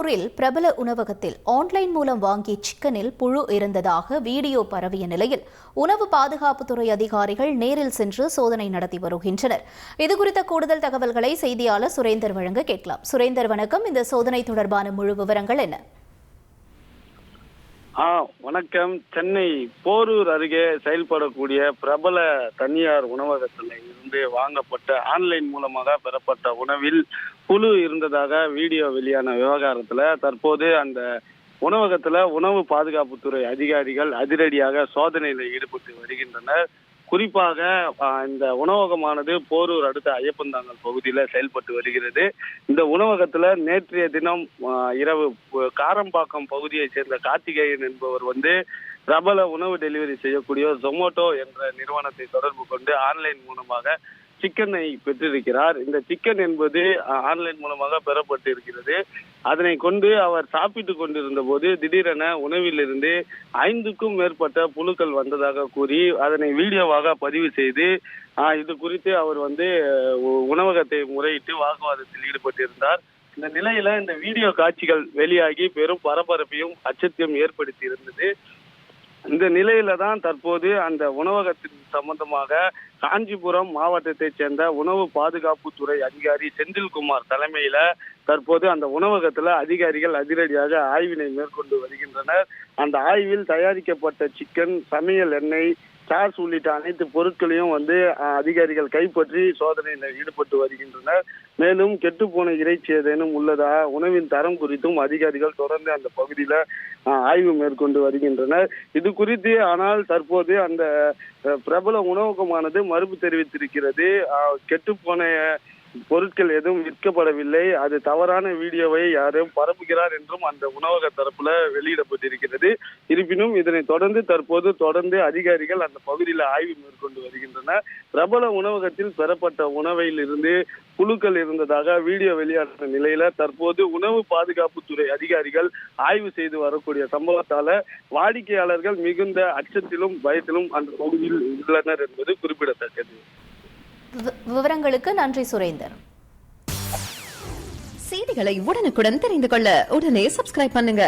போரூரில் பிரபல உணவகத்தில் ஆன்லைன் மூலம் வாங்கிய சிக்கனில் புழு இருந்ததாக வீடியோ பரவிய நிலையில் உணவு பாதுகாப்புத்துறை அதிகாரிகள் நேரில் சென்று சோதனை நடத்தி வருகின்றனர். இதுகுறித்த கூடுதல் தகவல்களை செய்தியாளர் சுரேந்தர் வழங்க கேட்கலாம். சுரேந்தர் வணக்கம். இந்த சோதனை தொடர்பான முழு விவரங்கள் என்ன? வணக்கம். சென்னை போரூர் அருகே செயல்படக்கூடிய பிரபல தனியார் உணவகத்தில் இருந்து வாங்கப்பட்ட ஆன்லைன் மூலமாக பெறப்பட்ட உணவில் புழு இருந்ததாக வீடியோ வெளியான விவகாரத்துல தற்போது அந்த உணவகத்துல உணவு பாதுகாப்புத்துறை அதிகாரிகள் அதிரடியாக சோதனையில் ஈடுபட்டு வருகின்றனர். குறிப்பாக இந்த உணவகமானது போரூர் அடுத்த ஐயப்பந்தாங்கல் பகுதியில் செயல்பட்டு வருகிறது. இந்த உணவகத்துல நேற்றைய தினம் இரவு காரம்பாக்கம் பகுதியை சேர்ந்த கார்த்திகேயன் என்பவர் பிரபல உணவு டெலிவரி செய்யக்கூடிய ஜொமேட்டோ என்ற நிறுவனத்தை தொடர்பு கொண்டு ஆன்லைன் மூலமாக சிக்கனை பெற்றிருக்கிறார். இந்த சிக்கன் என்பது ஆன்லைன் மூலமாக பெறப்பட்டு இருக்கிறது. அதனை கொண்டு அவர் சாப்பிட்டு கொண்டிருந்த போது திடீரென உணவிலிருந்து 5க்கும் மேற்பட்ட புழுக்கள் வந்ததாக கூறி அதனை வீடியோவாக பதிவு செய்து இது குறித்து அவர் உணவகத்தை முறையிட்டு வாக்குவாதத்தில் ஈடுபட்டிருந்தார். இந்த நிலையில இந்த வீடியோ காட்சிகள் வெளியாகி பெரும் பரபரப்பையும் அச்சத்தையும் ஏற்படுத்தி இருந்தது. இந்த நிலையில தான் தற்போது அந்த உணவகத்தின் சம்பந்தமாக காஞ்சிபுரம் மாவட்டத்தைச் சேர்ந்த உணவு பாதுகாப்புத்துறை அதிகாரி செந்தில்குமார் தலைமையில தற்போது அந்த உணவகத்துல அதிகாரிகள் அதிரடியாக ஆய்வினை மேற்கொண்டு வருகின்றனர். அந்த ஆய்வில் தயாரிக்கப்பட்ட சிக்கன், சமையல் எண்ணெய், சாஸ் உள்ளிட்ட அனைத்து பொருட்களையும் அதிகாரிகள் கைப்பற்றி சோதனையில் ஈடுபட்டு வருகின்றனர். மேலும் கெட்டுப்போன இறைச்சி ஏதேனும் உள்ளதா, உணவின் தரம் குறித்தும் அதிகாரிகள் தொடர்ந்து அந்த பகுதியில ஆய்வு மேற்கொண்டு வருகின்றனர். இது குறித்து ஆனால் தற்போது அந்த பிரபல உணவகமானது மறுப்பு தெரிவித்திருக்கிறது. கெட்டுப்போன பொருட்கள் எதுவும் விற்கப்படவில்லை, அது தவறான வீடியோவை யாரும் பரப்புகிறார் என்றும் அந்த உணவக தரப்புல வெளியிடப்பட்டிருக்கிறது. இருப்பினும் இதனை தொடர்ந்து அதிகாரிகள் அந்த பகுதியில் ஆய்வு மேற்கொண்டு வருகின்றனர். பிரபல உணவகத்தில் பெறப்பட்ட உணவில் இருந்து புழுக்கள் இருந்ததாக வீடியோ வெளியான நிலையில தற்போது உணவு பாதுகாப்புத்துறை அதிகாரிகள் ஆய்வு செய்து வரக்கூடிய சம்பவத்தால வாடிக்கையாளர்கள் மிகுந்த அச்சத்திலும் பயத்திலும் அந்த பகுதியில் உள்ளனர் என்பது குறிப்பிடத்தக்கது. விவரங்களுக்கு நன்றி சுரேந்தர். செய்திகளை உடனுக்குடன் தெரிந்து கொள்ள உடனே சப்ஸ்கிரைப் பண்ணுங்க.